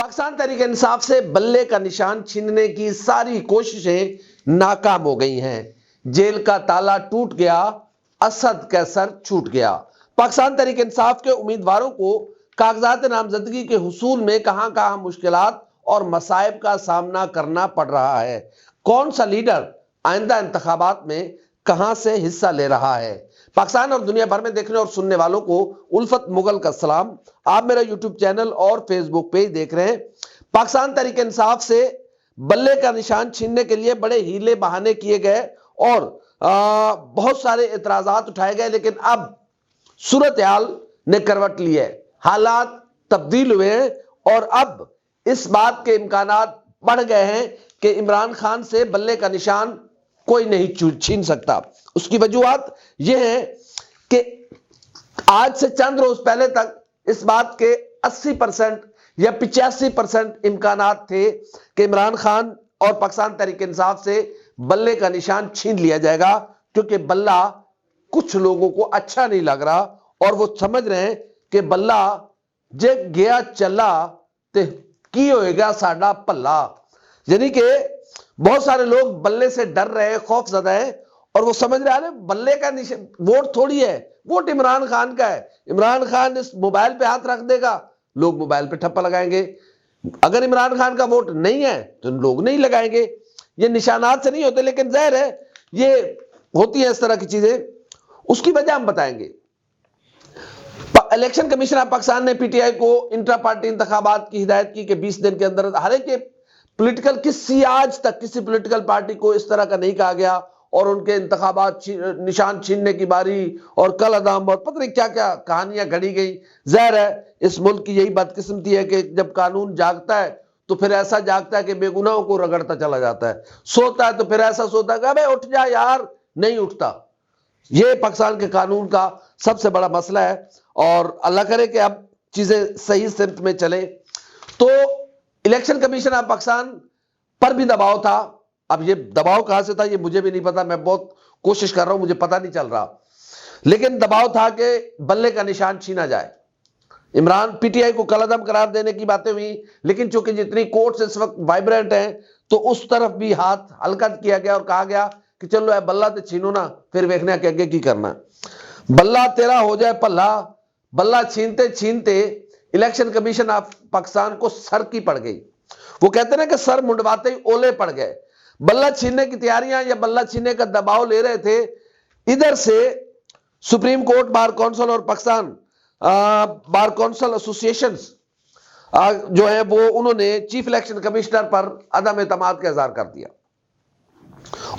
پاکستان تحریک انصاف سے بلے کا نشان چھیننے کی ساری کوششیں ناکام ہو گئی ہیں۔ جیل کا تالا ٹوٹ گیا، اسد کا سر چھوٹ گیا۔ پاکستان تحریک انصاف کے امیدواروں کو کاغذات نامزدگی کے حصول میں کہاں کہاں مشکلات اور مصائب کا سامنا کرنا پڑ رہا ہے، کون سا لیڈر آئندہ انتخابات میں کہاں سے حصہ لے رہا ہے۔ پاکستان اور دنیا بھر میں دیکھنے اور سننے والوں کو الفت مغل کا سلام۔ آپ میرا یوٹیوب چینل اور فیس بک پیج دیکھ رہے ہیں۔ پاکستان تحریک انصاف سے بلے کا نشان چھیننے کے لیے بڑے ہیلے بہانے کیے گئے اور بہت سارے اعتراضات اٹھائے گئے، لیکن اب صورتحال نے کروٹ لی ہے، حالات تبدیل ہوئے ہیں اور اب اس بات کے امکانات بڑھ گئے ہیں کہ عمران خان سے بلے کا نشان کوئی نہیں چھین سکتا۔ اس کی وجوہات یہ ہیں کہ آج سے چند روز پہلے تک اس بات کے 80% یا 85% امکانات تھے کہ عمران خان اور پاکستان تحریک انصاف سے بلے کا نشان چھین لیا جائے گا، کیونکہ بلہ کچھ لوگوں کو اچھا نہیں لگ رہا اور وہ سمجھ رہے ہیں کہ بلہ جے گیا چلا تے کی ہوئے گا ساڈا پلا، یعنی کہ بہت سارے لوگ بلے سے ڈر رہے، خوف زدہ ہیں اور وہ سمجھ رہے ہیں بلے کا ووٹ تھوڑی ہے، ووٹ عمران خان کا ہے۔ عمران خان اس موبائل پہ ہاتھ رکھ دے گا، لوگ موبائل پہ ٹھپا لگائیں گے۔ اگر عمران خان کا ووٹ نہیں ہے تو لوگ نہیں لگائیں گے۔ یہ نشانات سے نہیں ہوتے، لیکن ظاہر ہے یہ ہوتی ہے اس طرح کی چیزیں۔ اس کی وجہ ہم بتائیں گے۔ الیکشن کمیشن آف پاکستان نے پی ٹی آئی کو انٹرا پارٹی انتخابات کی ہدایت کی کہ 20 دن کے اندر ہر ایک آج تک کسی پولیٹیکل پارٹی کو اس طرح کا نہیں کہا گیا اور ان کے انتخابات نشان چھیننے کی باری اور کل عدم اور پتہ نہیں کیا کیا کہانیاں گھڑی گئی۔ ظاہر ہے اس ملک کی یہی بدقسمتی ہے کہ جب قانون جاگتا ہے تو پھر ایسا جاگتا ہے کہ بے گناہوں کو رگڑتا چلا جاتا ہے، سوتا ہے تو پھر ایسا سوتا ہے کہ ابے اٹھ جا یار، نہیں اٹھتا۔ یہ پاکستان کے قانون کا سب سے بڑا مسئلہ ہے اور اللہ کرے کہ اب چیزیں صحیح سمت میں چلیں۔ تو الیکشن کمیشن آف پاکستان پر بھی دباؤ تھا۔ اب یہ دباؤ کہاں سے تھا یہ مجھے بھی نہیں پتا، میں بہت کوشش کر رہا ہوں، مجھے پتہ نہیں چل رہا، لیکن دباؤ تھا کہ بلے کا نشان چھینا جائے۔ عمران پی ٹی آئی کو کل عدم قرار دینے کی باتیں ہوئی، لیکن چونکہ جتنی کورٹس اس وقت وائبرنٹ ہیں تو اس طرف بھی ہاتھ ہلکا کیا گیا اور کہا گیا کہ چلو اے بلہ تے چھینو نا، پھر ویکھنے کہ اگے کی کرنا۔ بلہ تیرا ہو جائے پلہ، بلہ چھینتے چھینتے الیکشن کمیشن آف پاکستان کو سر کی پڑ گئی۔ وہ کہتے ہیں کہ سر منڈواتے ہی اولے پڑ گئے۔ بلہ چھیننے کی تیاریاں یا بلہ چھیننے کا دباؤ لے رہے تھے، ادھر سے سپریم کورٹ بار کونسل اور پاکستان بار کونسل ایسوسیشنز جو ہیں وہ انہوں نے چیف الیکشن کمشنر پر عدم اعتماد کا اظہار کر دیا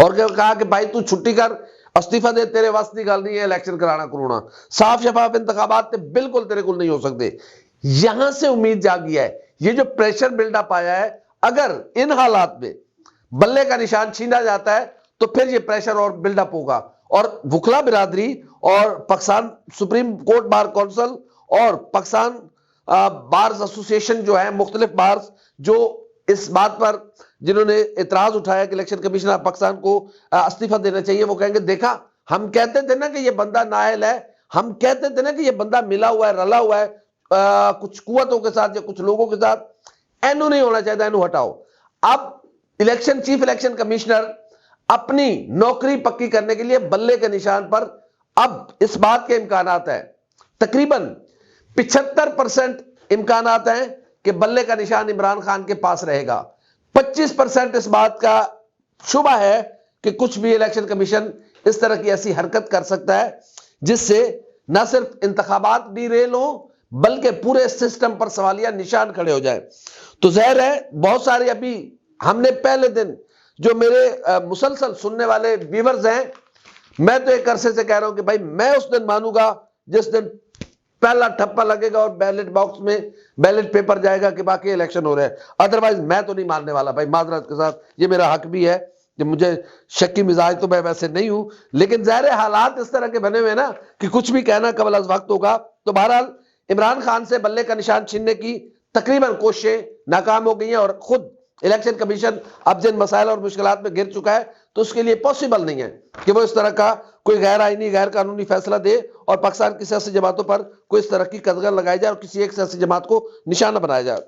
اور کہا کہ بھائی تو چھٹی کر، استعفیٰ دے، تیرے واسطے کی گل نہیں ہے الیکشن کرانا، صاف شفاف انتخابات بالکل تیرے کو نہیں ہو سکتے۔ یہاں سے امید جاگی ہے، یہ جو پریشر بلڈ اپ آیا ہے، اگر ان حالات میں بلے کا نشان چھینا جاتا ہے تو پھر یہ پریشر اور بلڈ اپ ہوگا اور وکلا برادری اور Pakistan supreme court bar council اور پاکستان بارز ایسوسیشن جو ہے، مختلف بارز جو اس بات پر جنہوں نے اعتراض اٹھایا کہ الیکشن کمیشن آف پاکستان کو استعفیٰ دینا چاہیے، وہ کہیں گے دیکھا ہم کہتے تھے نا کہ یہ بندہ نااہل ہے، ہم کہتے تھے نا کہ یہ بندہ ملا ہوا ہے، رلا ہوا ہے کچھ قوتوں کے ساتھ یا کچھ لوگوں کے ساتھ، اینو نہیں ہونا چاہتا، اینو ہٹاؤ۔ اب چیف الیکشن کمیشنر اپنی نوکری پکی کرنے کے لیے بلے کے نشان پر اب اس بات کے امکانات ہیں، تقریباً 75% امکانات ہیں کہ بلے کا نشان عمران خان کے پاس رہے گا۔ 25% اس بات کا شبہ ہے کہ کچھ بھی الیکشن کمیشن اس طرح کی ایسی حرکت کر سکتا ہے جس سے نہ صرف انتخابات بھی ریل ہوں بلکہ پورے سسٹم پر سوالیہ نشان کھڑے ہو جائیں۔ تو ظاہر ہے بہت سارے ابھی ہم نے پہلے دن جو میرے مسلسل سننے والے ویورز ہیں، میں تو ایک عرصے سے کہہ رہا ہوں کہ بھائی میں اس دن مانوں گا جس دن پہلا ٹھپا لگے گا اور بیلٹ باکس میں بیلٹ پیپر جائے گا کہ باقی الیکشن ہو رہے ہیں، ادروائز میں تو نہیں ماننے والا بھائی، معذرت کے ساتھ یہ میرا حق بھی ہے کہ مجھے شکی مزاج تو میں ویسے نہیں ہوں، لیکن ظاہر حالات اس طرح کے بنے ہوئے نا کہ کچھ بھی کہنا قبل از وقت ہوگا۔ تو بہرحال عمران خان سے بلے کا نشان چھیننے کی تقریباً کوششیں ناکام ہو گئی ہیں اور خود الیکشن کمیشن اب جن مسائل اور مشکلات میں گر چکا ہے تو اس کے لیے پاسبل نہیں ہے کہ وہ اس طرح کا کوئی غیر آئینی غیر قانونی فیصلہ دے اور پاکستان کی سیاسی جماعتوں پر کوئی اس طرح کی قدغن لگائی جائے اور کسی ایک سیاسی جماعت کو نشانہ بنایا جائے۔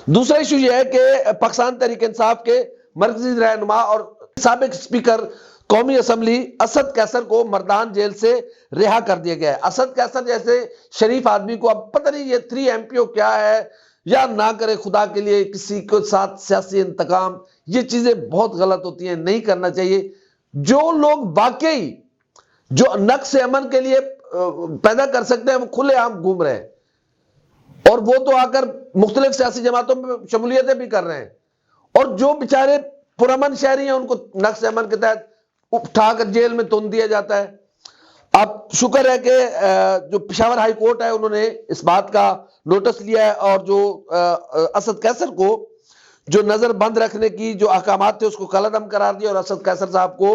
دوسرا ایشو یہ ہے کہ پاکستان تحریک انصاف کے مرکزی رہنما اور سابق اسپیکر قومی اسمبلی اسد قیصر کو مردان جیل سے رہا کر دیا گیا ہے۔ اسد قیصر جیسے شریف آدمی کو اب پتہ نہیں یہ 3 MP کیا ہے، یا نہ کرے خدا کے لیے کسی کے ساتھ سیاسی انتقام، یہ چیزیں بہت غلط ہوتی ہیں، نہیں کرنا چاہیے۔ جو لوگ واقعی جو نقص امن کے لیے پیدا کر سکتے ہیں وہ کھلے عام گھوم رہے ہیں، اور وہ تو آ کر مختلف سیاسی جماعتوں میں شمولیتیں بھی کر رہے ہیں، اور جو بیچارے پرامن شہری ہیں ان کو نقص امن کے تحت اٹھا کر جیل میں تون دیا جاتا ہے۔ اب شکر ہے کہ جو پشاور ہائی کورٹ ہے انہوں نے اس بات کا نوٹس لیا ہے، اور جو اسد قیصر کو جو نظر بند رکھنے کی جو احکامات تھے اس کو کالعدم قرار دیا، اور اسد قیصر صاحب کو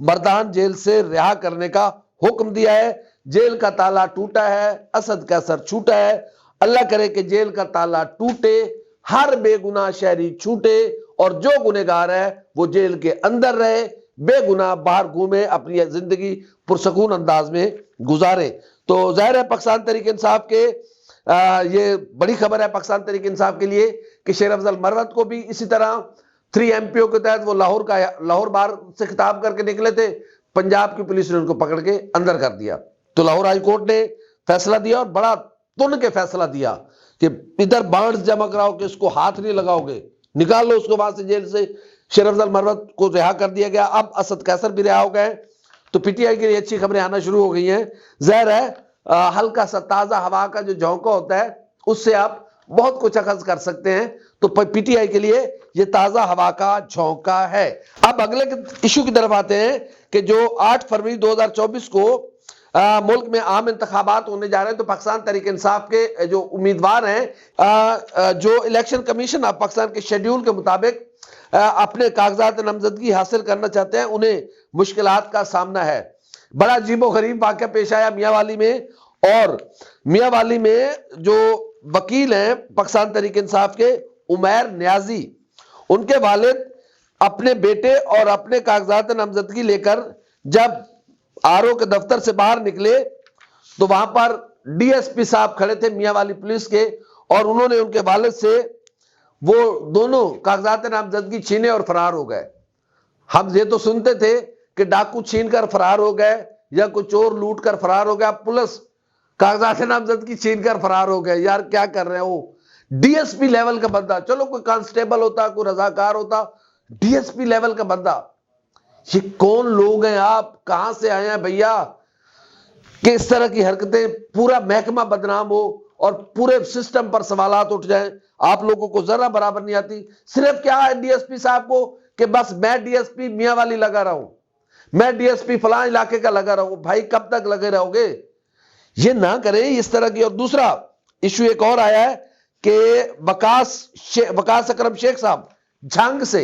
مردان جیل سے رہا کرنے کا حکم دیا ہے۔ جیل کا تالا ٹوٹا ہے، اسد قیصر چھوٹا ہے۔ اللہ کرے کہ جیل کا تالا ٹوٹے، ہر بے گناہ شہری چھوٹے، اور جو گنہگار ہے وہ جیل کے اندر رہے، بے گناہ باہر گھومے، اپنی زندگی پرسکون انداز میں گزارے۔ تو ظاہر ہے پاکستان تحریک انصاف کے یہ بڑی خبر ہے پاکستان تحریک انصاف کے لیے کہ شیر افضل مروت کو بھی اسی طرح 3 MP کے تحت وہ لاہور بار سے خطاب کر کے نکلے تھے، پنجاب کی پولیس نے ان کو پکڑ کے اندر کر دیا۔ تو لاہور ہائی کورٹ نے فیصلہ دیا، اور بڑا تن کے فیصلہ دیا کہ ادھر بانڈز جمع کراؤ کہ اس کو ہاتھ نہیں لگاؤ گے، نکال لو اس کو وہاں سے جیل سے۔ شیر افضل مروت کو رہا کر دیا گیا، اب اسد قیصر بھی رہا ہو گئے۔ تو پی ٹی آئی کے لیے اچھی خبریں آنا شروع ہو گئی ہیں۔ ظاہر ہے ہلکا سا تازہ ہوا کا جو جھونکا ہوتا ہے اس سے آپ بہت کچھ اخذ کر سکتے ہیں، تو پی ٹی آئی کے لیے یہ تازہ ہوا کا جھونکا ہے۔ اب اگلے ایشو کی طرف آتے ہیں کہ جو 8 فروری 2024 کو ملک میں عام انتخابات ہونے جا رہے ہیں، تو پاکستان تحریک انصاف کے جو امیدوار ہیں، جو الیکشن کمیشن آف پاکستان کے شیڈیول کے مطابق اپنے کاغذات نامزدگی حاصل کرنا چاہتے ہیں، انہیں مشکلات کا سامنا ہے۔ بڑا عجیب و غریب واقعہ پیش آیا میاں والی میں، اور میاں والی میں جو وکیل ہیں پاکستان تحریک انصاف کے عمیر نیازی، ان کے والد اپنے بیٹے اور اپنے کاغذات نامزدگی لے کر جب RO کے دفتر سے باہر نکلے تو وہاں پر DSP صاحب کھڑے تھے میاں والی پولیس کے، اور انہوں نے ان کے والد سے وہ دونوں کاغذات نامزدگی چھینے اور فرار ہو گئے۔ ہم یہ تو سنتے تھے کہ ڈاکو چھین کر فرار ہو گئے یا کوئی چور لوٹ کر فرار ہو گیا، پولیس کاغذات نامزدگی چھین کر فرار ہو گئے۔ یار کیا کر رہے ہیں؟ وہ DSP لیول کا بندہ، چلو کوئی کانسٹیبل ہوتا، کوئی رضاکار ہوتا، DSP لیول کا بندہ، یہ کون لوگ ہیں؟ آپ کہاں سے آئے ہیں بھیا کہ اس طرح کی حرکتیں، پورا محکمہ بدنام ہو اور پورے سسٹم پر سوالات اٹھ جائیں؟ آپ لوگوں کو ذرا برابر نہیں آتی۔ صرف کیا ہے DSP صاحب کو کہ بس میں DSP میاں والی لگا رہا ہوں، میں DSP فلاں علاقے کا لگا رہا ہوں۔ بھائی کب تک لگے رہو گے؟ یہ نہ کریں اس طرح کی۔ اور دوسرا ایشو ایک اور آیا ہے کہ وقاص اکرم شیخ صاحب جھنگ سے،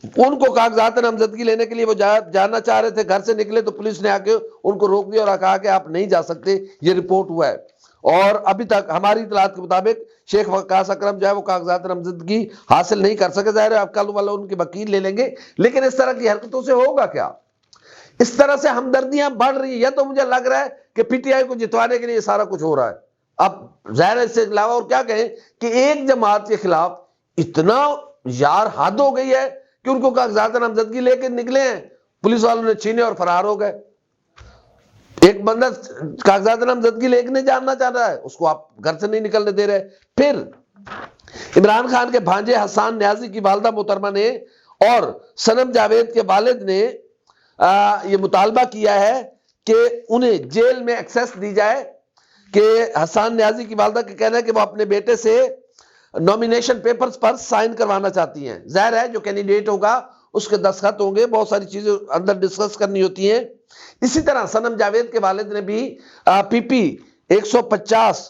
ان کو کاغذات نامزدگی لینے کے لیے وہ جانا چاہ رہے تھے، گھر سے نکلے تو پولیس نے آ کے ان کو روک دیا اور کہا کہ آپ نہیں جا سکتے، یہ رپورٹ ہوا ہے۔ اور ابھی تک ہماری اطلاعات کے مطابق شیخ وقاص اکرم جو ہے وہ کاغذات نامزدگی حاصل نہیں کر سکے۔ ظاہر ہے اب کل والا ان کے وکیل لے لیں گے، لیکن اس طرح کی حرکتوں سے ہوگا کیا؟ اس طرح سے ہمدردیاں بڑھ رہی ہیں۔ یا تو مجھے لگ رہا ہے کہ پی ٹی آئی کو جتوانے کے لیے یہ سارا کچھ ہو رہا ہے۔ اب ظاہر ہے اس سے علاوہ اور کیا کہیں کہ ایک جماعت کے خلاف اتنا یار حد ہو گئی ہے کہ ان کو کاغذات نامزدگی لے کے نکلے ہیں، پولیس والوں نے چھینے اور فرار ہو گئے۔ ایک بندہ کاغذات نامزدگی لے کے جاننا چاہ رہا ہے، اس کو آپ گھر سے نہیں نکلنے دے رہے۔ پھر عمران خان کے بھانجے حسان نیازی کی والدہ محترمہ نے اور صنم جاوید کے والد نے یہ مطالبہ کیا ہے کہ انہیں جیل میں ایکسیس دی جائے، کہ حسان نیازی کی والدہ کا کہنا ہے کہ وہ اپنے بیٹے سے نومینیشن پیپرز پر سائن کروانا چاہتی ہیں۔ ظاہر ہے جو کینڈیڈیٹ ہوگا اس کے دستخط ہوں گے، بہت ساری چیزیں اندر ڈسکس کرنی ہوتی ہیں۔ اسی طرح صنم جاوید کے والد نے بھی PP 150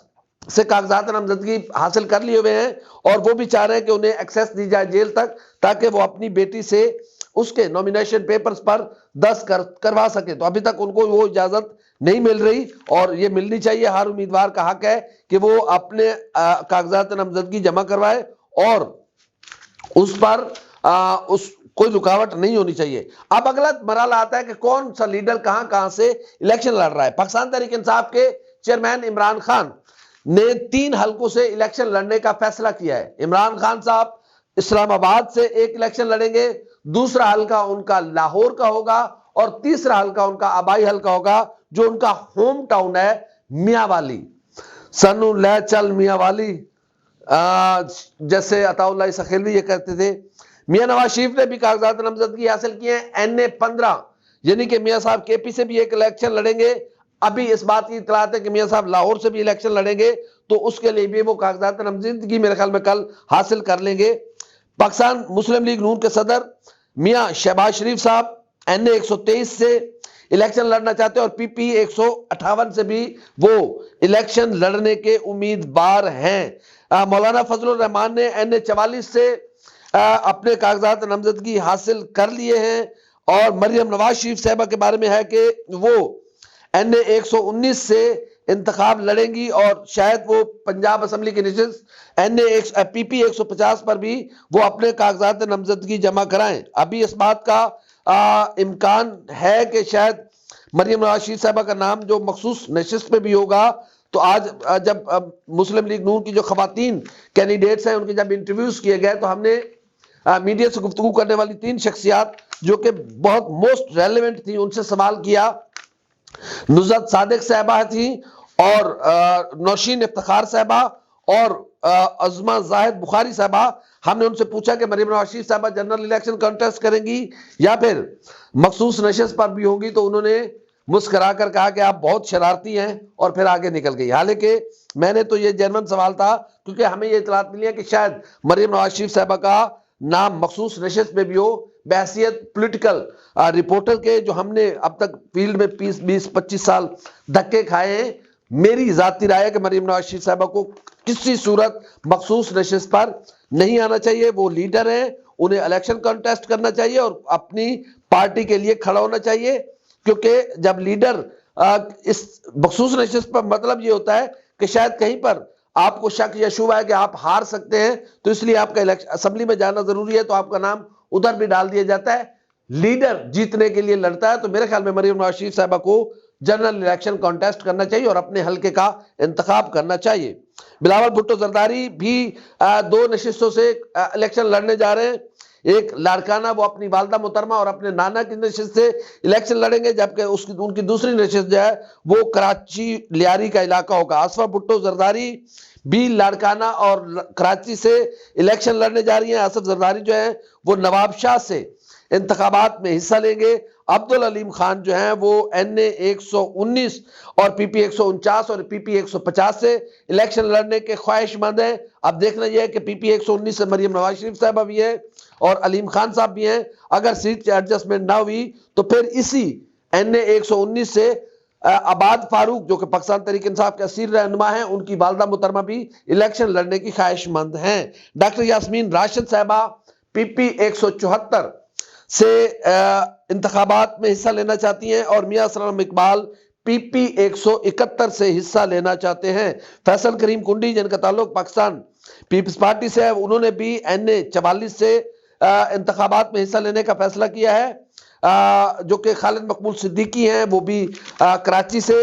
سے کاغذات نامزدگی حاصل کر لیے ہوئے ہیں، اور وہ بھی چاہ رہے ہیں کہ انہیں ایکسیس دی جائے جیل تک، تاکہ وہ اپنی بیٹی سے اس کے نومینیشن پیپرز پر دستخط کروا سکے۔ تو ابھی تک ان کو وہ اجازت نہیں مل رہی، اور یہ ملنی چاہیے۔ ہر امیدوار کا حق ہے کہ وہ اپنے کاغذات نامزدگی جمع کروائے، اور اس پر کوئی رکاوٹ نہیں ہونی چاہیے۔ اب اگلا مرحلہ آتا ہے کہ کون سا لیڈر کہاں سے الیکشن لڑ رہا ہے۔ پاکستان تحریک انصاف کے چیئرمین عمران خان نے 3 حلقوں سے الیکشن لڑنے کا فیصلہ کیا ہے۔ عمران خان صاحب اسلام آباد سے ایک الیکشن لڑیں گے، دوسرا حلقہ ان کا لاہور کا ہوگا، اور تیسرا حلقہ ان کا آبائی حلقہ ہوگا جو ان کا ہوم ٹاؤن ہے میاں والی۔ سنو لے چل میاں والی، جیسے عطا اللہ سخیلوی یہ کہتے تھے۔ میاں نواز شریف نے بھی کاغذات نامزدگی حاصل کیے ہیں NA-15، یعنی کہ میاں صاحب KP سے بھی ایک الیکشن لڑیں گے۔ ابھی اس بات کی اطلاعات ہے کہ میاں صاحب لاہور سے بھی الیکشن لڑیں گے، تو اس کے لیے بھی وہ کاغذات نامزدگی میرے خیال میں کل حاصل کر لیں گے۔ پاکستان مسلم لیگ نون کے صدر میاں شہباز شریف صاحب NA-123 سے الیکشن لڑنا چاہتے ہیں، اور PP 158 سے بھی وہ الیکشن لڑنے کے امیدوار ہیں۔ مولانا فضل الرحمان نے NA-44 سے اپنے کاغذات نامزدگی حاصل کر لیے ہیں، اور مریم نواز شریف صاحبہ کے بارے میں ہے کہ وہ NA-119 سے انتخاب لڑیں گی، اور شاید وہ پنجاب اسمبلی کی نشست PP 150 پر بھی وہ اپنے کاغذات نامزدگی جمع کرائیں۔ ابھی اس بات کا امکان ہے کہ شاید مریم نواز شریف صاحبہ کا نام جو مخصوص نشست پہ بھی ہوگا۔ تو آج جب مسلم لیگ نون کی جو خواتین کینڈیڈیٹس ہیں ان کے جب انٹرویوز کیے گئے، تو ہم نے میڈیا سے گفتگو کرنے والی 3 شخصیات جو کہ بہت موسٹ ریلیونٹ تھی ان سے سوال کیا۔ نزہت صادق صاحبہ تھی، اور نوشین افتخار صاحبہ، اور عظمہ زاہد بخاری صاحبہ۔ ہم نے ان سے پوچھا کہ مریم نواز شریف صاحبہ جنرل الیکشن کنٹیسٹ کریں گی یا پھر مخصوص نشست پر بھی ہوگی، تو انہوں نے مسکرا کر کہا کہ آپ بہت شرارتی ہیں، اور پھر آگے نکل گئی۔ حالانکہ میں نے تو یہ جرمن سوال تھا، کیونکہ ہمیں یہ اطلاعات ملی ہے کہ شاید مریم نواز شریف صاحبہ کا نام مخصوص نشست میں بھی ہو، بحیثیت پولیٹیکل رپورٹر کے جو ہم نے اب تک فیلڈ میں 20-25 سال دھکے کھائے ہیں۔ میری ذاتی رائے ہے کہ مریم نواز شریف صاحبہ کو کسی صورت مخصوص نشست پر نہیں آنا چاہیے۔ وہ لیڈر ہیں، انہیں الیکشن کنٹیسٹ کرنا چاہیے اور اپنی پارٹی کے لیے کھڑا ہونا چاہیے، کیونکہ جب لیڈر اس مخصوص نشست پر مطلب یہ ہوتا ہے کہ شاید کہیں پر آپ کو شک یا شبہ ہے کہ آپ ہار سکتے ہیں، تو اس لیے آپ کا اسمبلی میں جانا ضروری ہے، تو آپ کا نام ادھر بھی ڈال دیا جاتا ہے۔ لیڈر جیتنے کے لیے لڑتا ہے، تو میرے خیال میں مریم نواز شریف صاحبہ کو جنرل الیکشن کانٹیسٹ کرنا چاہیے اور اپنے حلقے کا انتخاب کرنا چاہیے۔ بلاول بھٹو زرداری بھی 2 نشستوں سے الیکشن لڑنے جا رہے ہیں۔ ایک لاڑکانہ، وہ اپنی والدہ محترمہ اور اپنے نانا کی نشست سے الیکشن لڑیں گے، جبکہ ان کی دوسری نشست جو ہے وہ کراچی لیاری کا علاقہ ہوگا۔ آصفہ بھٹو زرداری بھی لاڑکانہ اور کراچی سے الیکشن لڑنے جا رہی ہیں۔ آصف زرداری جو ہیں وہ نواب شاہ سے انتخابات میں حصہ لیں گے۔ عبدالعلیم خان جو ہیں وہ NA-119 اور PP 149 اور PP 150 سے الیکشن لڑنے کے خواہش مند ہیں۔ اب دیکھنا یہ ہے کہ PP 119 سے مریم نواز شریف صاحبہ بھی ہے اور علیم خان صاحب بھی ہیں۔ اگر سیٹ ایڈجسٹمنٹ نہ ہوئی تو پھر اسی NA-119 سے عباد فاروق جو کہ پاکستان تحریک انصاف کے اصیل رہنما ہیں، ان کی والدہ محترمہ بھی الیکشن لڑنے کی خواہش مند ہیں۔ ڈاکٹر یاسمین راشد صاحبہ PP 174 سے انتخابات میں حصہ لینا چاہتی ہیں، اور میاں اسلام اقبال PP 171 سے حصہ لینا چاہتے ہیں۔ فیصل کریم کنڈی جن کا تعلق پاکستان پیپلز پارٹی سے ہے، انہوں نے بھی NA-44 سے انتخابات میں حصہ لینے کا فیصلہ کیا ہے۔ جو کہ خالد مقبول صدیقی ہیں، وہ بھی کراچی سے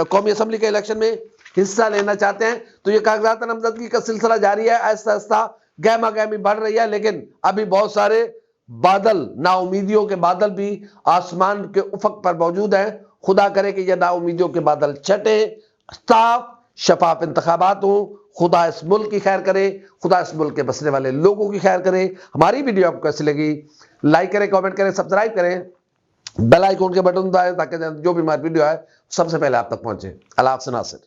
قومی اسمبلی کے الیکشن میں حصہ لینا چاہتے ہیں۔ تو یہ کاغذات نامزدگی کا سلسلہ جاری ہے، آہستہ آہستہ گہما گہمی بڑھ رہی ہے، لیکن ابھی بہت سارے بادل، نا امیدیوں کے بادل بھی آسمان کے افق پر موجود ہیں۔ خدا کرے کہ یہ نا امیدیوں کے بادل چھٹے، صاف شفاف انتخابات ہوں۔ خدا اس ملک کی خیر کرے، خدا اس ملک کے بسنے والے لوگوں کی خیر کرے۔ ہماری ویڈیو آپ کو کیسی لگی؟ لائک کریں، کامنٹ کریں، سبسکرائب کریں، بیل آئیکن کے بٹن دبائیں تاکہ جو بھی ہماری ویڈیو ہے سب سے پہلے آپ تک پہنچے۔ اللہ حافظ ناصر۔